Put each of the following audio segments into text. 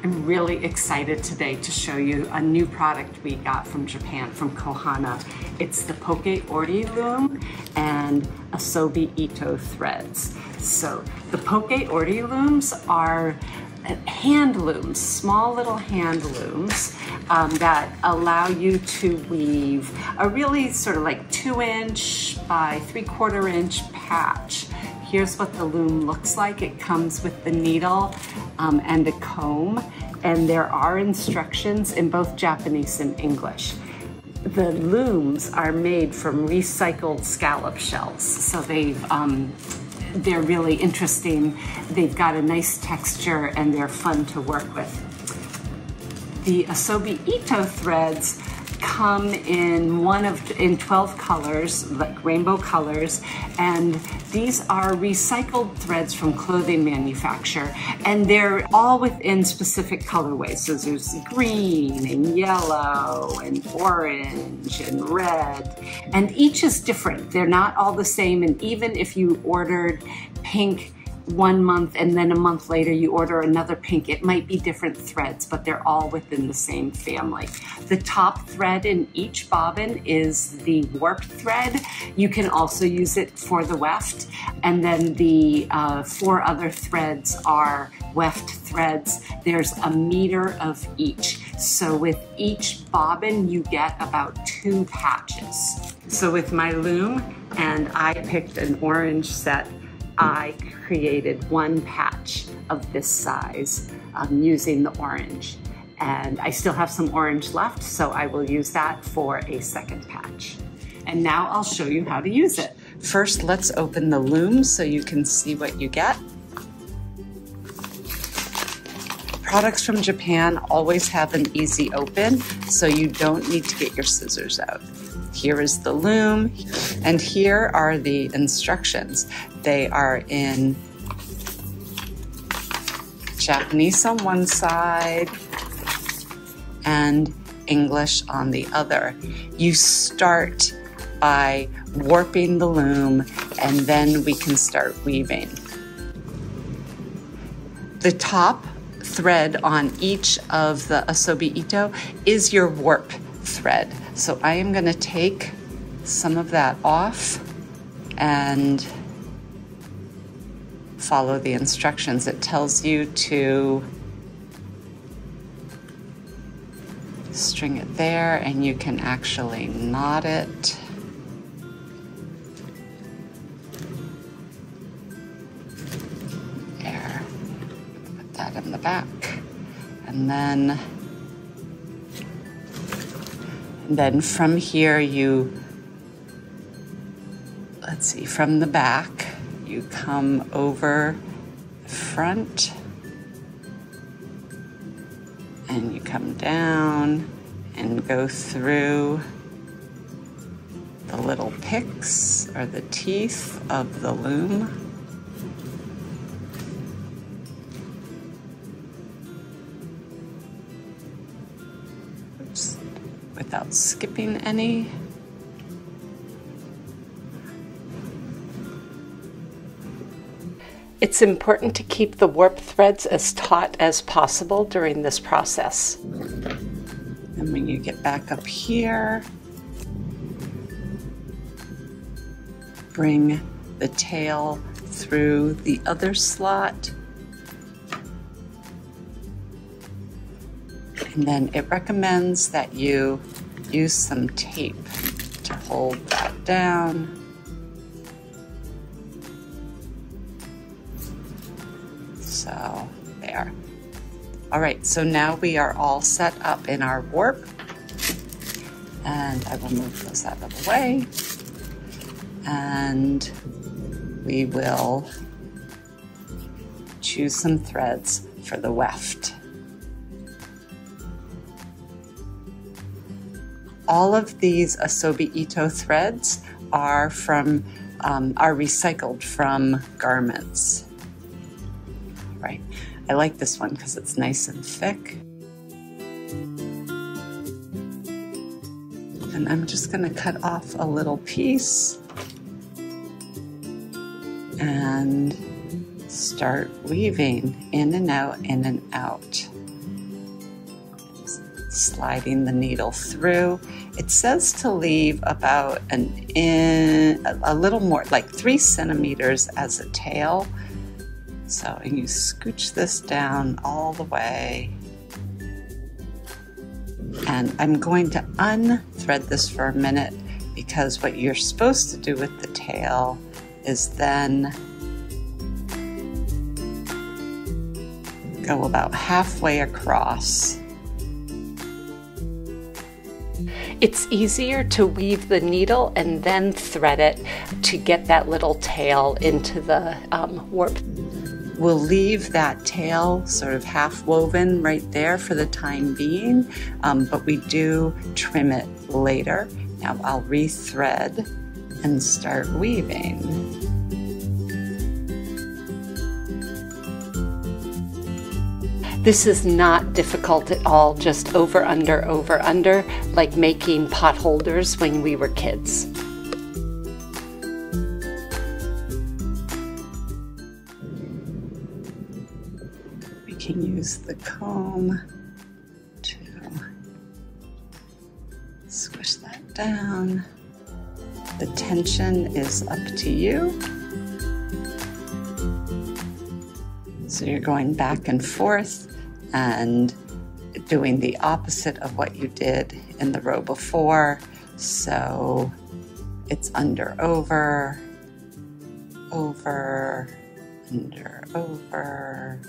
I'm really excited today to show you a new product we got from Japan, from Kohana. It's the Pokeori loom and Asobi-Ito threads. So the Pokeori looms are hand looms, small little hand looms that allow you to weave a really sort of like 2-inch by 3/4 inch patch. Here's what the loom looks like. It comes with the needle and a comb, and there are instructions in both Japanese and English. The looms are made from recycled scallop shells, so they're really interesting. They've got a nice texture and they're fun to work with. The Asobi-Ito threads come in 12 colors, like rainbow colors, and these are recycled threads from clothing manufacturer, and they're all within specific colorways. So there's green and yellow and orange and red, and each is different. They're not all the same, and even if you ordered pink 1 month and then a month later you order another pink, it might be different threads, but they're all within the same family. The top thread in each bobbin is the warp thread. You can also use it for the weft, and then the 4 other threads are weft threads. There's a meter of each. So with each bobbin you get about 2 patches. So with my loom, and I picked an orange set, I created 1 patch of this size using the orange. And I still have some orange left, so I will use that for a second patch. And now I'll show you how to use it. First, let's open the loom so you can see what you get. Products from Japan always have an easy open, so you don't need to get your scissors out. Here is the loom, and here are the instructions. They are in Japanese on one side and English on the other. You start by warping the loom, and then we can start weaving. The top thread on each of the Asobi-Ito is your warp thread. So I am going to take some of that off and follow the instructions. It tells you to string it there, and you can actually knot it. There. Put that in the back. And then from here let's see, from the back, you come over the front and you come down and go through the little picks or the teeth of the loom. Oops. Without skipping any. It's important to keep the warp threads as taut as possible during this process. And when you get back up here, bring the tail through the other slot. And then it recommends that you use some tape to hold that down. So there. All right, so now we are all set up in our warp. And I will move those out of the way. And we will choose some threads for the weft. All of these Asobi-Ito threads are recycled from garments. Right. I like this one because it's nice and thick. And I'm just going to cut off a little piece and start weaving in and out, in and out. sliding the needle through. It says to leave about a little more, like 3 centimeters as a tail. So you scooch this down all the way. And I'm going to unthread this for a minute, because what you're supposed to do with the tail is then go about halfway across. It's easier to weave the needle and then thread it to get that little tail into the warp. We'll leave that tail sort of half woven right there for the time being, but we do trim it later. Now I'll rethread and start weaving. This is not difficult at all, just over, under, like making pot holders when we were kids. We can use the comb to squish that down. The tension is up to you. So you're going back and forth and doing the opposite of what you did in the row before. So it's under, over, under, over.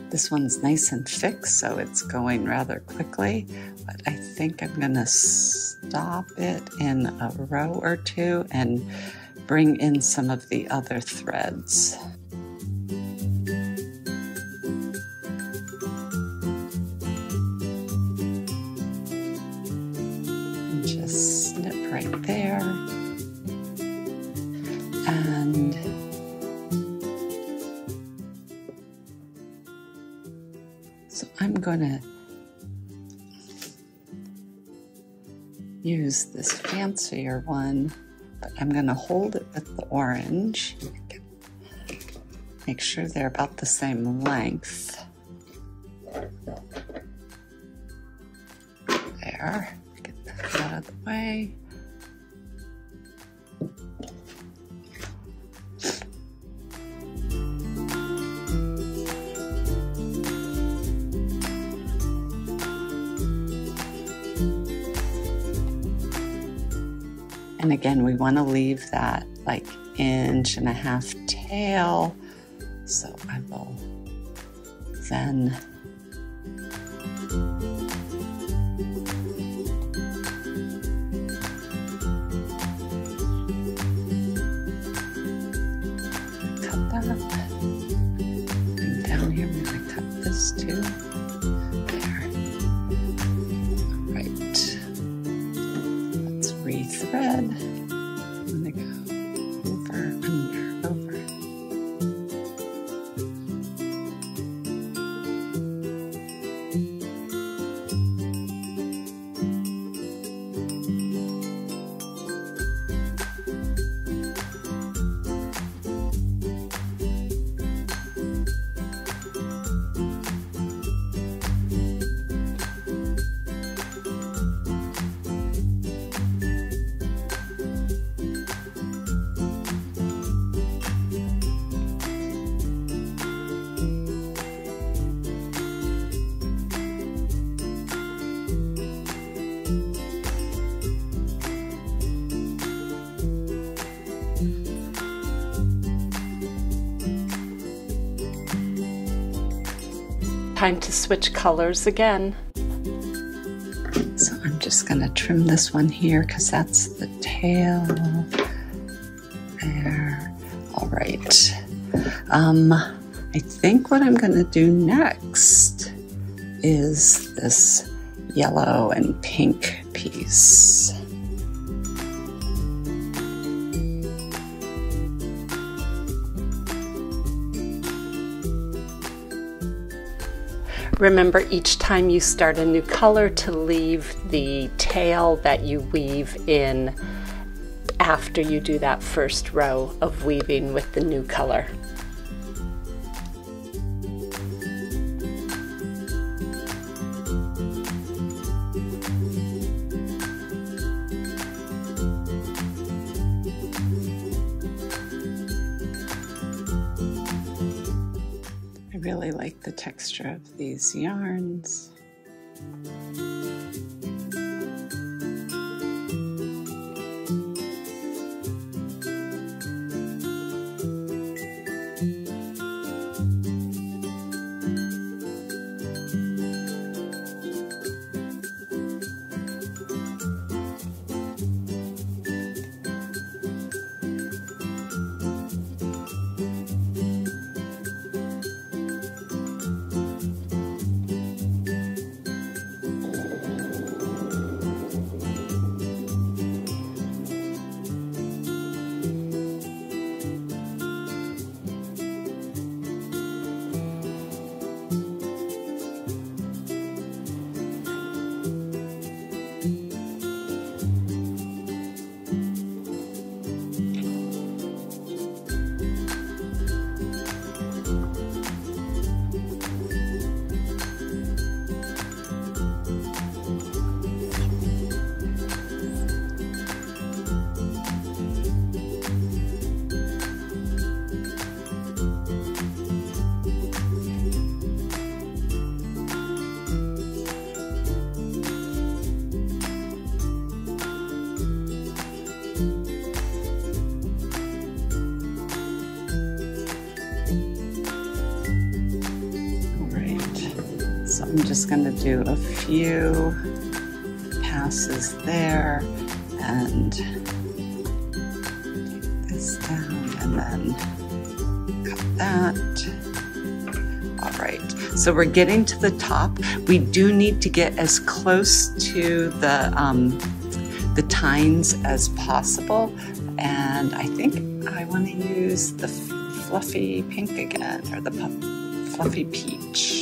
This one's nice and thick, so it's going rather quickly, but I think I'm gonna stop it in a row or two and bring in some of the other threads. And just snip right there. And so I'm gonna use this fancier one, but I'm gonna hold it with the orange. Make sure they're about the same length. There, get that out of the way. And again, we want to leave that like 1.5 inch tail. So I will then cut that. And down here, I'm going to cut this too. There. All right. Let's rethread. I'm going to go over, under, over. Time to switch colors again. So I'm just gonna trim this one here because that's the tail. There. All right. I think what I'm gonna do next is this yellow and pink piece. Remember each time you start a new color to leave the tail that you weave in after you do that first row of weaving with the new color. I really like the texture of these yarns. So I'm just going to do a few passes there and take this down and then cut that. All right, so we're getting to the top. We do need to get as close to the tines as possible, and I think I want to use the fluffy pink again, or the fluffy peach.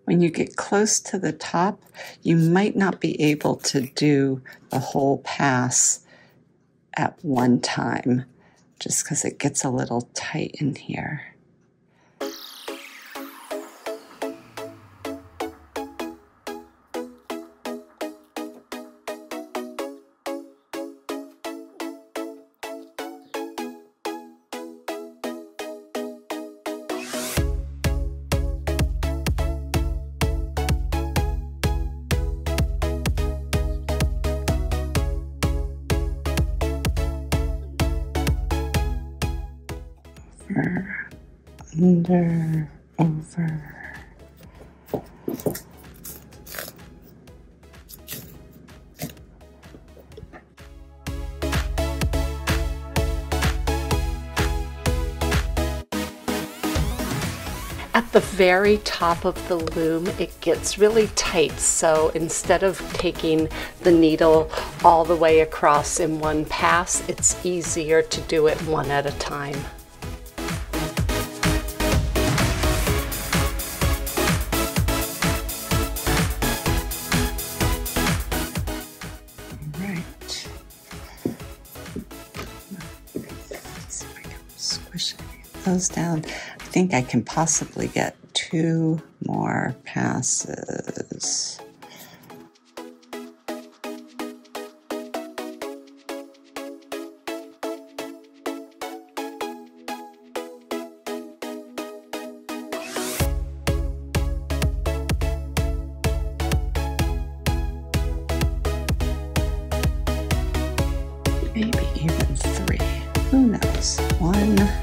When you get close to the top, you might not be able to do the whole pass at one time, just because it gets a little tight in here. Under, over. At the very top of the loom, it gets really tight, so instead of taking the needle all the way across in one pass, it's easier to do it one at a time. Those down. I think I can possibly get 2 more passes. one.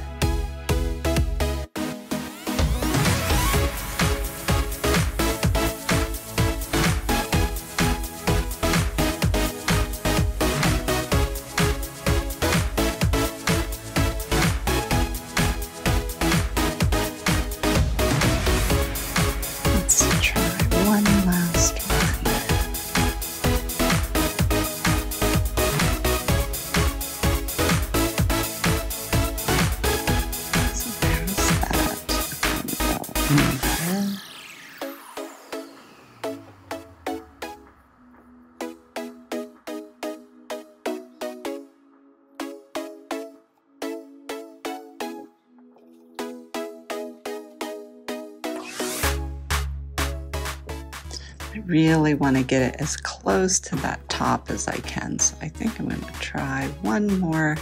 I really want to get it as close to that top as I can, so I think I'm going to try one more.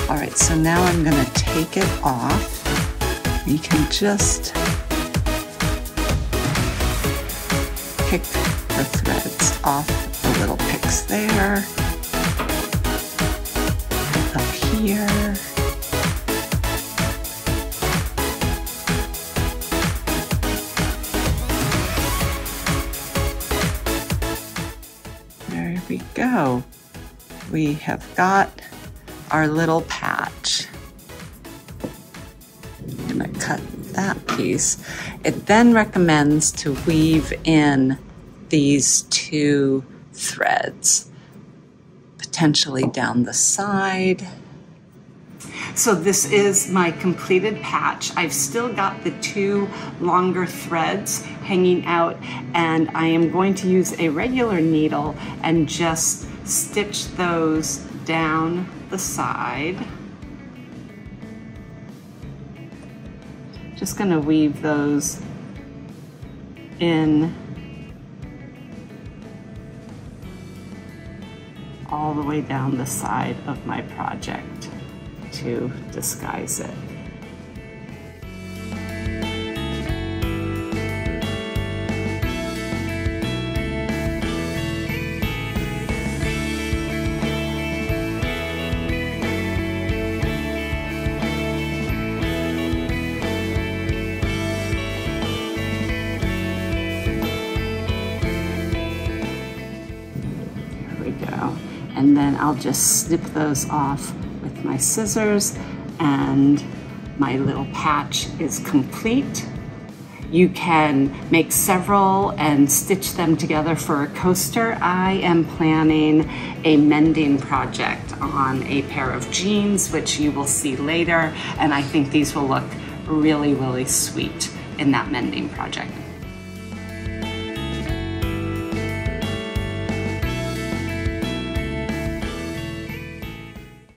All right, so now I'm going to take it off. You can just pick the threads off the little picks there, up here, there we go. We have got our little patch. I'm going to cut that piece. It then recommends to weave in these two threads, potentially down the side. So this is my completed patch. I've still got the two longer threads hanging out, and I am going to use a regular needle and just stitch those down the side. Just going to weave those in all the way down the side of my project to disguise it. And then I'll just snip those off with my scissors, and my little patch is complete. You can make several and stitch them together for a coaster. I am planning a mending project on a pair of jeans, which you will see later, and I think these will look really, really sweet in that mending project.